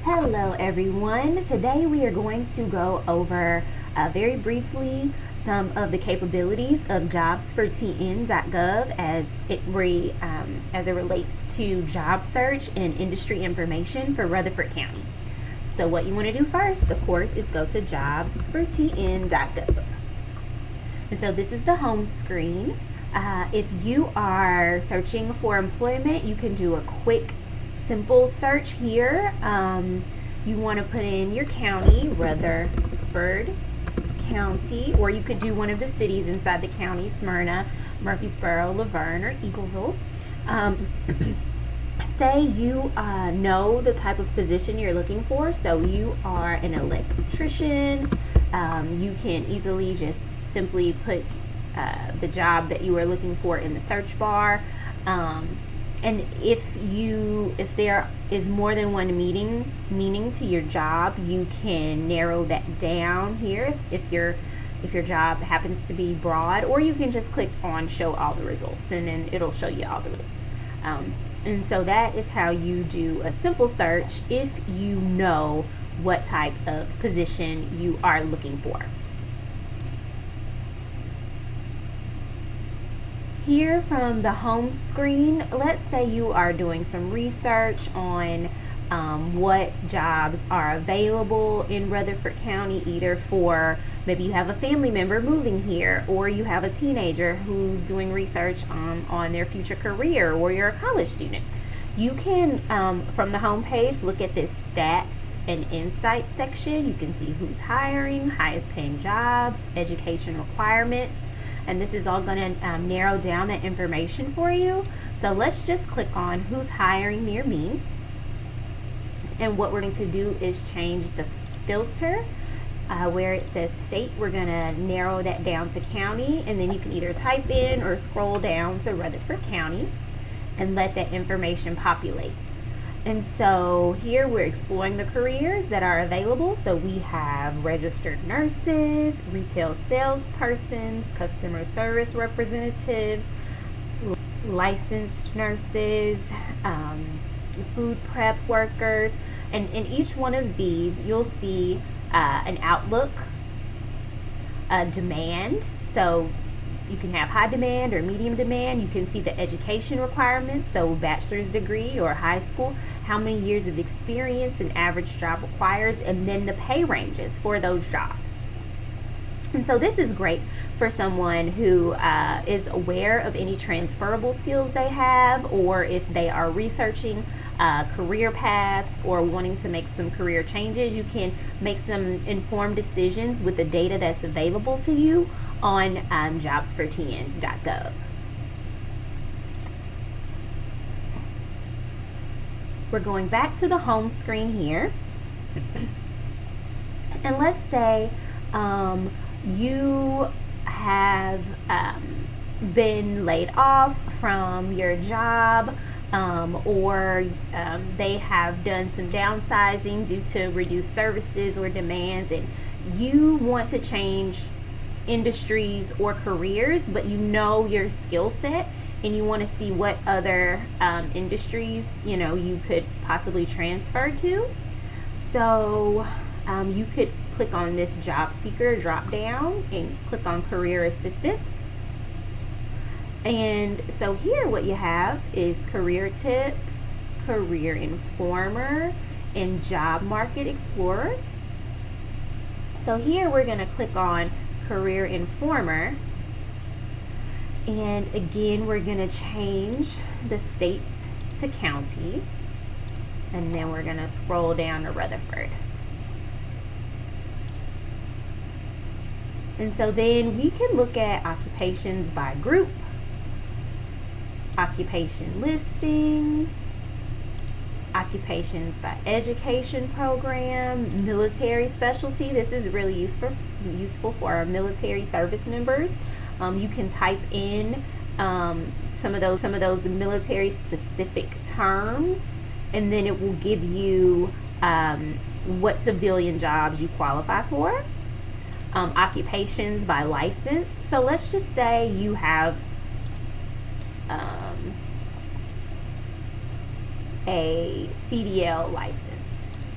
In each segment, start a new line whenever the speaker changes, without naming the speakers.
Hello everyone. Today we are going to go over very briefly some of the capabilities of Jobs4TN.gov as it relates to job search and industry information for Rutherford County. So what you want to do first, of course, is go to Jobs4TN.gov. And so this is the home screen. If you are searching for employment, you can do a quick simple search here. You want to put in your county, Rutherford County, or you could do one of the cities inside the county, Smyrna, Murfreesboro, Laverne, or Eagleville. Say you know the type of position you're looking for, so you are an electrician. You can easily just simply put the job that you are looking for in the search bar. And if there is more than one meaning to your job, you can narrow that down here if your job happens to be broad, or you can just click on show all the results and then it'll show you all the results. And so that is how you do a simple search if you know what type of position you are looking for. Here from the home screen, let's say you are doing some research on what jobs are available in Rutherford County, either for maybe you have a family member moving here, or you have a teenager who's doing research on their future career, or you're a college student. You can, from the home page, look at this stats and insights section. You can see who's hiring, highest paying jobs, education requirements. And this is all going to narrow down that information for you. So let's just click on who's hiring near me. And what we're going to do is change the filter where it says state. We're going to narrow that down to county. And then you can either type in or scroll down to Rutherford County and let that information populate. And so here we're exploring the careers that are available. So we have registered nurses, retail salespersons, customer service representatives, licensed nurses, food prep workers. And in each one of these, you'll see an outlook, a demand. So you can have high demand or medium demand. You can see the education requirements, so bachelor's degree or high school, how many years of experience an average job requires, and then the pay ranges for those jobs. And so this is great for someone who is aware of any transferable skills they have, or if they are researching career paths or wanting to make some career changes. You can make some informed decisions with the data that's available to you on Jobs4TN.gov. We're going back to the home screen here. And let's say you have been laid off from your job, or they have done some downsizing due to reduced services or demands, and you want to change industries or careers, but you know your skill set and you want to see what other industries you could possibly transfer to. So you could click on this job seeker drop down and click on career assistance. And so here what you have is career tips, career informer, and job market explorer. So here we're going to click on career informer, and again we're going to change the state to county, and then we're going to scroll down to Rutherford. And so then we can look at occupations by group, occupation listing, occupations by education program, military specialty. This is really useful for our military service members. You can type in some of those military specific terms, and then it will give you what civilian jobs you qualify for. Occupations by license. So let's just say you have a CDL license.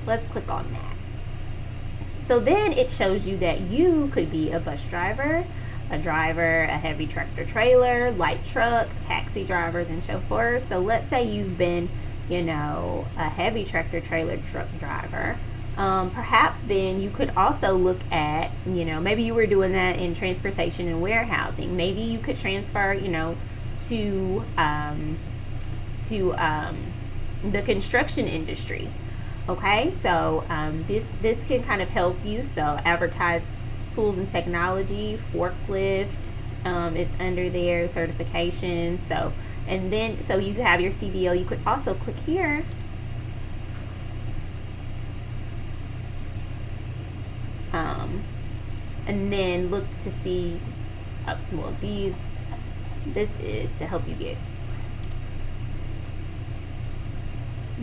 let's click on that. So then it shows you that you could be a bus driver, a driver, a heavy tractor trailer, light truck, taxi drivers, and chauffeurs. So let's say you've been, a heavy tractor trailer truck driver. Perhaps then you could also look at, maybe you were doing that in transportation and warehousing. Maybe you could transfer, to the construction industry. Okay, so this can kind of help you. So advertised tools and technology, forklift is under there, certification. So you have your CDL. You could also click here and then look to see this is to help you get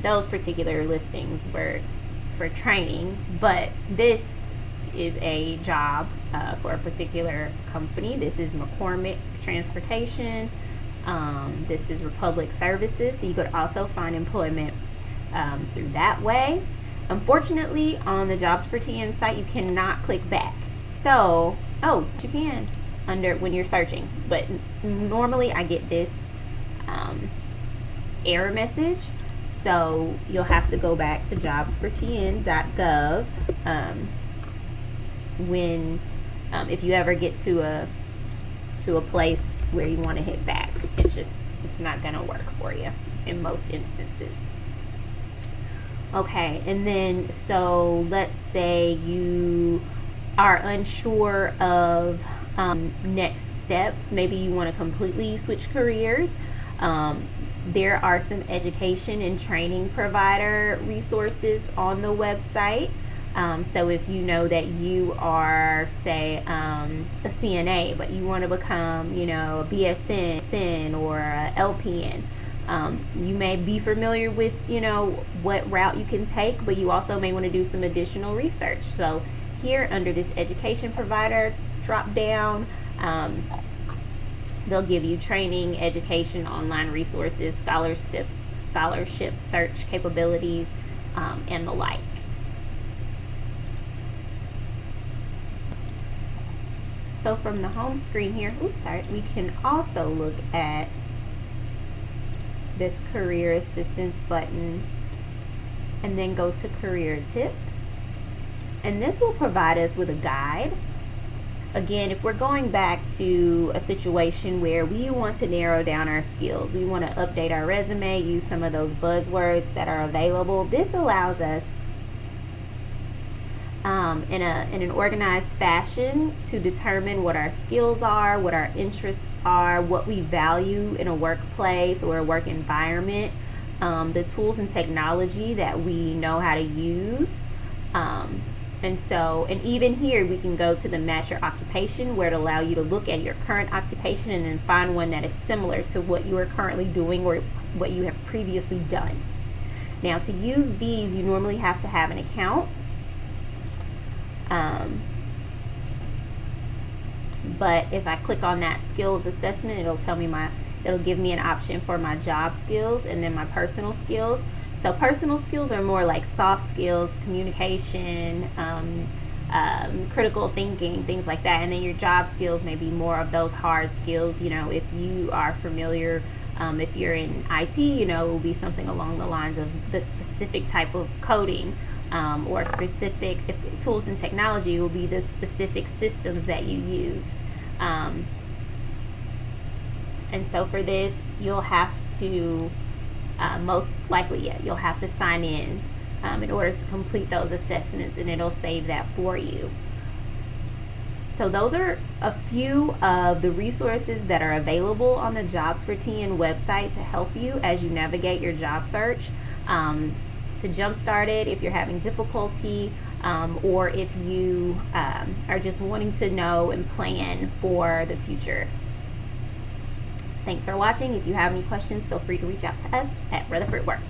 those particular listings were for training, but this is a job for a particular company. This is McCormick Transportation. This is Republic Services. So you could also find employment through that way. Unfortunately, on the Jobs4TN site, you cannot click back. So, you can under when you're searching, but normally I get this error message. So you'll have to go back to Jobs4TN.gov if you ever get to a place where you want to hit back. It's not going to work for you in most instances. Okay, and then so let's say you are unsure of next steps. Maybe you want to completely switch careers. There are some education and training provider resources on the website. So if you know that you are, say, a CNA, but you want to become, a BSN or a LPN, you may be familiar with, what route you can take, but you also may want to do some additional research. So here under this education provider drop down, they'll give you training, education, online resources, scholarship search capabilities, and the like. So from the home screen here, we can also look at this career assistance button and then go to career tips. And this will provide us with a guide. Again, if we're going back to a situation where we want to narrow down our skills, we want to update our resume, use some of those buzzwords that are available, this allows us in an organized fashion to determine what our skills are, what our interests are, what we value in a workplace or a work environment, the tools and technology that we know how to use. And even here we can go to the match your occupation, where it allows you to look at your current occupation and then find one that is similar to what you are currently doing or what you have previously done. Now, to use these, you normally have to have an account. But if I click on that skills assessment, it'll give me an option for my job skills and then my personal skills. So personal skills are more like soft skills, communication, critical thinking, things like that. And then your job skills may be more of those hard skills. If you are familiar, if you're in IT, it will be something along the lines of the specific type of coding, or specific, if tools and technology, will be the specific systems that you used. And so for this, you'll have to most likely, you'll have to sign in order to complete those assessments, and it'll save that for you. So those are a few of the resources that are available on the Jobs4TN website to help you as you navigate your job search, to jumpstart it if you're having difficulty, or if you are just wanting to know and plan for the future. Thanks for watching. If you have any questions, feel free to reach out to us at Rutherford Works.